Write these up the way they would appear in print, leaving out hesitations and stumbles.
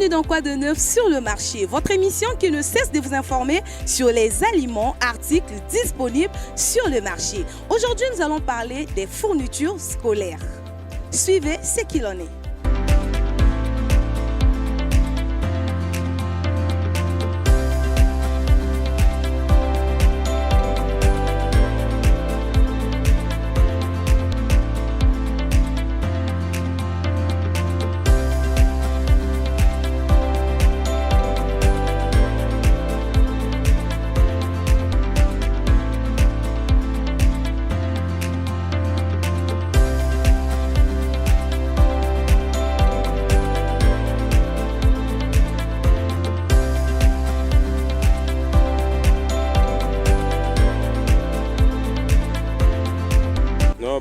Bienvenue dans Quoi de neuf sur le marché, votre émission qui ne cesse de vous informer sur les aliments, articles disponibles sur le marché. Aujourd'hui, nous allons parler des fournitures scolaires. Suivez ce qu'il en est.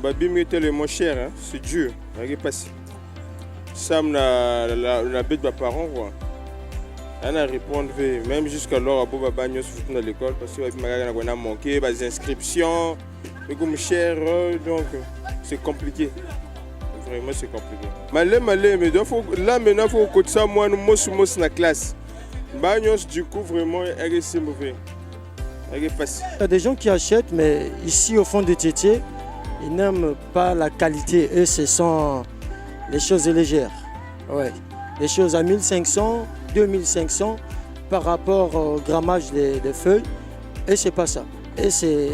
Babim était le moins cher, hein? C'est dur. Ça la bête de mes parents, quoi. On a répondu, même jusqu'à l'heure, à Boba Bagnos dans l'école, parce que on a manqué des inscriptions, comme cher, donc c'est compliqué. Vraiment, c'est compliqué. Malé, mais là maintenant, il faut que ça, moi, nous sommes dans la classe. Bagnos, du coup, vraiment, c'est mauvais. Il y a des gens qui achètent, mais ici, au fond de Tétié, ils n'aiment pas la qualité. Eux, ce sont les choses légères. Ouais. Les choses à 1500, 2500 par rapport au grammage des feuilles. Et c'est pas ça. Et c'est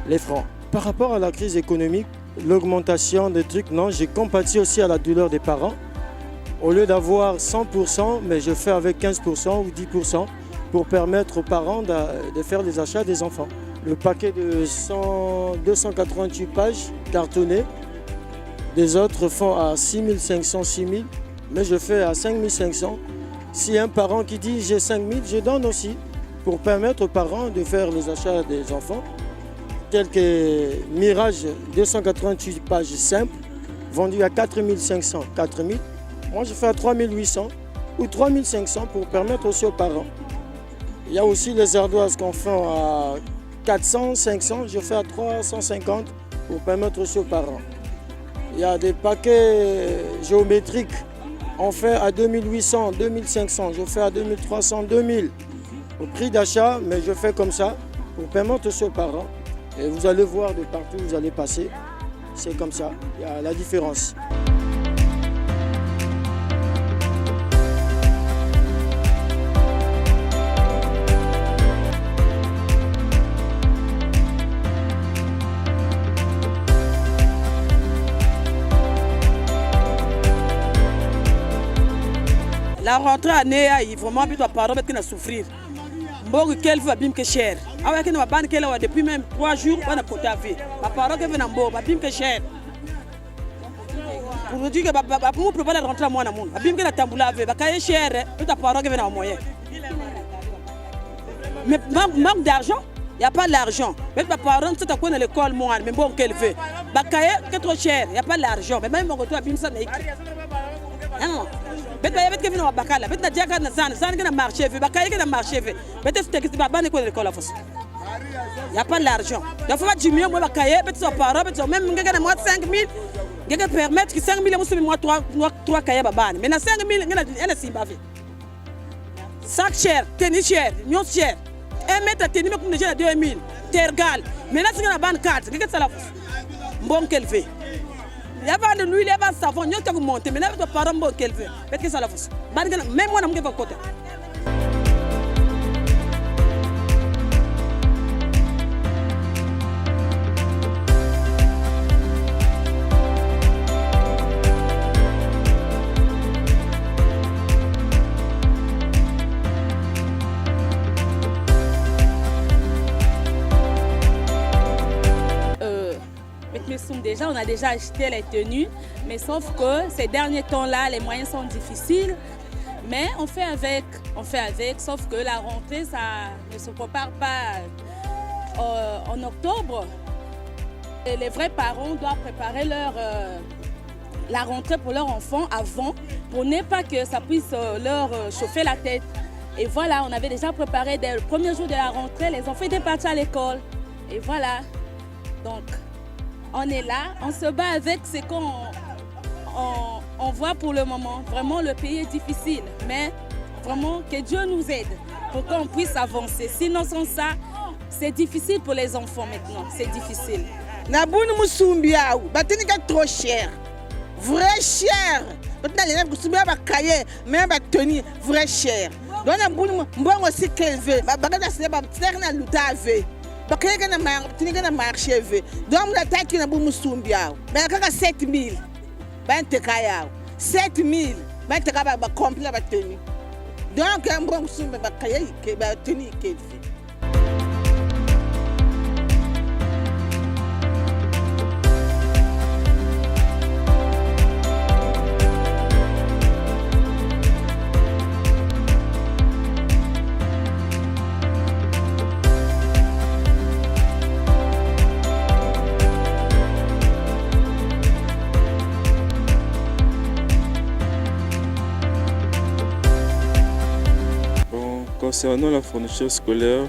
les francs. Par rapport à la crise économique, l'augmentation des trucs, non, j'ai compatis aussi à la douleur des parents. Au lieu d'avoir 100%, mais je fais avec 15% ou 10% pour permettre aux parents de faire les achats des enfants. Le paquet de 288 pages cartonnées, des autres font à 6500, 6000, mais je fais à 5500. Si un parent qui dit j'ai 5000, je donne aussi pour permettre aux parents de faire les achats des enfants. Tel que Mirage, 288 pages simples, vendu à 4500, 4000. Moi je fais à 3800 ou 3500 pour permettre aussi aux parents. Il y a aussi les ardoises qu'on fait à 400, 500, je fais à 350 pour permettre aussi aux parents. Il y a des paquets géométriques, on fait à 2800, 2500, je fais à 2300, 2000 au prix d'achat, mais je fais comme ça pour permettre aussi aux parents. Et vous allez voir de partout où vous allez passer, c'est comme ça, il y a la différence. La rentrée année, vraiment, il doit parler parce qu'il a souffrir. Bon, quel va bien que cher. Avec une bande qu'elle a depuis même 3 jours, on a côté à vie. Ma parole que vient en beau, bien que cher. Pour nous dire que pour préparer la rentrée à moi, bien que la tamboula avait, parce que cher, toute la parole que vient en moyen. Mais manque d'argent, il n'y a pas d'argent. Même ma parole, c'est à quoi dans l'école, moi, mais bon, qu'elle veut. Bakaye, c'est trop cher, il n'y a pas d'argent. Mais même mon retour à bien ça, bet ba yebet ke vino bakala bet na jaga na zan ke na marché ve bakay ke na marché ve bet est que ba ban ko l'école la fosse y a pas l'argent il faut pas diminuer moi bakay bet so paro bet so même ngeke na moi 5000 ngeke permettre que 5000 mo sumi moi 3 kaya ba ban mais na 5000 ngena ela simba ve sac cher tennis cher nyon cher 1 mètre tennis me déjà 2000 tergal mais là c'est na ban 4 ngeke ça la fosse bon qu'elle fait. Il y a pas de l'huile, il y a pas de savon, il y a pas de monter, mais il y a pas de parents qu'elle veut. Peut-être que ça la fausse. Même moi, je ne peux pas côté. Déjà, on a déjà acheté les tenues, mais sauf que ces derniers temps-là, les moyens sont difficiles. Mais on fait avec, sauf que la rentrée, ça ne se prépare pas en octobre. Et les vrais parents doivent préparer la rentrée pour leurs enfants avant, pour ne pas que ça puisse leur chauffer la tête. Et voilà, on avait déjà préparé dès le premier jour de la rentrée, les enfants étaient partis à l'école. Et voilà, donc on est là, on se bat avec ce qu'on voit pour le moment. Vraiment, le pays est difficile, mais vraiment que Dieu nous aide pour qu'on puisse avancer. Sinon, sans ça, c'est difficile pour les enfants maintenant. C'est difficile. Nabouni Moussoumbiaou, Batinika trop cher. Vrai cher. Maintenant, les élèves Moussoumbiaou, Bakaye, même Batoni, vrai cher. Donc, Nabouni Mbongo aussi qu'élevé. Bagada, c'est pas terre l'outave. Bakaye, Batinika marché. Donc, on attaque qui Nabouni Moussoumbiaou. Mais il y a 7 000. Ben, te kayao. 7 000. Ben, te kaba complet Batoni. Donc, un bon Moussoumbiaou, Bakaye, Batoni, qu'élevé. Concernant la fourniture scolaire,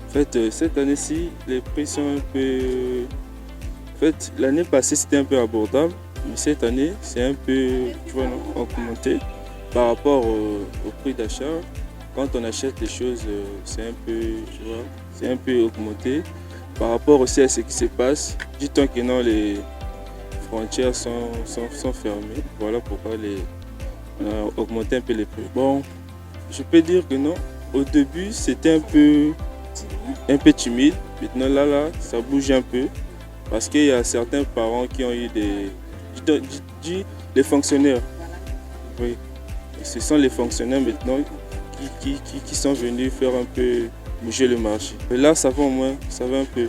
en fait, cette année-ci, les prix sont un peu... En fait, l'année passée, c'était un peu abordable, mais cette année, c'est un peu augmenté par rapport au prix d'achat. Quand on achète les choses, c'est un peu augmenté. Par rapport aussi à ce qui se passe, du temps que non, les frontières sont fermées. Voilà pourquoi on a augmenté un peu les prix. Bon, je peux dire que non. Au début, c'était un peu timide. Maintenant, là, ça bouge un peu. Parce qu'il y a certains parents qui ont eu des fonctionnaires. Oui. Et ce sont les fonctionnaires maintenant qui sont venus faire un peu bouger le marché. Et là, ça va au moins, ça va un peu.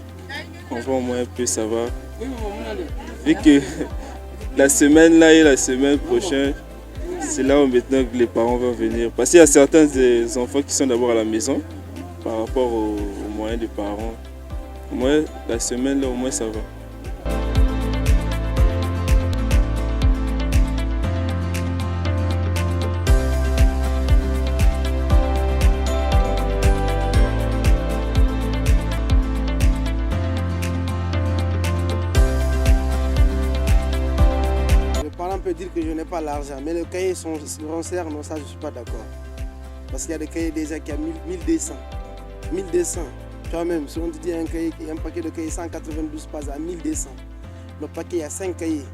On va au moins un peu, ça va. Vu que la semaine là et la semaine prochaine, c'est là où maintenant les parents vont venir. Parce qu'il y a certains des enfants qui sont d'abord à la maison par rapport aux moyens des parents. Au moins, la semaine, là, au moins, ça va. Peut dire que je n'ai pas l'argent, mais les cahiers seront chers, non, ça je ne suis pas d'accord. Parce qu'il y a des cahiers déjà qui a 1200. 1200. Toi-même, si on te dit un paquet de cahiers 192 pages à 1200, le paquet il y a 5 cahiers,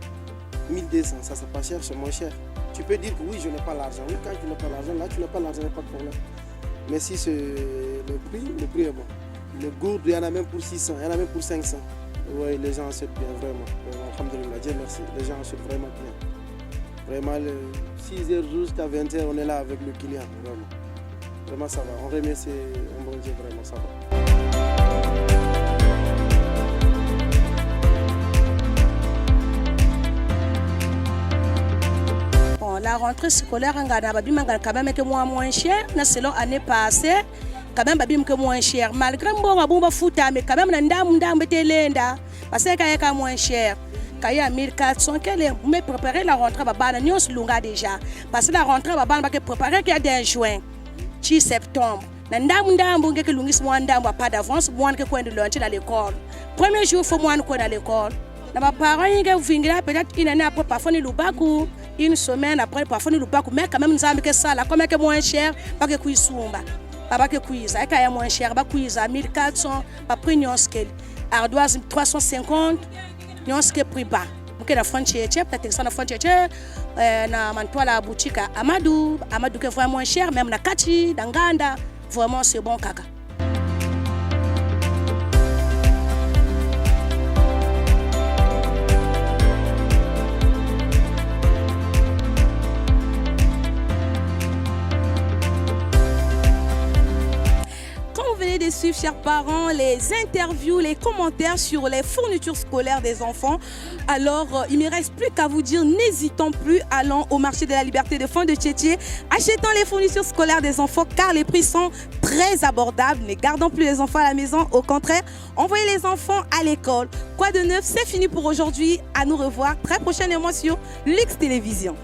1200, ça c'est pas cher, c'est moins cher. Tu peux dire que oui, je n'ai pas l'argent. Oui, quand tu n'as pas l'argent, là tu n'as pas l'argent, il n'y a pas de problème. Mais si c'est le prix est bon. Le gourde, il y en a même pour 600, il y en a même pour 500. Oui, les gens achètent bien, vraiment. Alhamdulillah, Dieu merci, les gens achètent vraiment bien. Vraiment, 6h jusqu'à 20h, on est là avec le client, vraiment. Vraiment, ça va. On remercie un bon Dieu, vraiment, ça va. Bon, la rentrée scolaire, quand même que moins cher, selon l'année passée, quand même que moins cher. Malgré que foot, mais quand même, parce que c'est moins cher. Quand il y a 1400, mais préparer la rentrée, nous sommes déjà. Parce que la rentrée, nous avons préparé qu'il y a juin, 10 septembre. Nous avons pas d'avance, nous avons à l'école. Premier jour, il faut à l'école. Nos parents, peut-être une année après, parfois, une semaine après, parfois, mais quand même, nous avons que ça, comme c'est moins cher, pas que Kuisumba. Pas que Kuisa, il y a moins cher, pas Kuisa, 1400, pas prix ardoise 350. Nous sommes prix bas. Nous avons frontière, peut-être que nous frontière, dans la boutique Amadou qui est vraiment cher, même dans Kati, dans Ganda, vraiment c'est bon caca. De suivre, chers parents, les interviews, les commentaires sur les fournitures scolaires des enfants. Alors, il ne me reste plus qu'à vous dire, n'hésitons plus, allons au marché de la liberté de Fond de Tchétché, achetons les fournitures scolaires des enfants car les prix sont très abordables. Ne gardons plus les enfants à la maison, au contraire, envoyez les enfants à l'école. Quoi de neuf, c'est fini pour aujourd'hui. À nous revoir très prochainement sur Lux Télévision.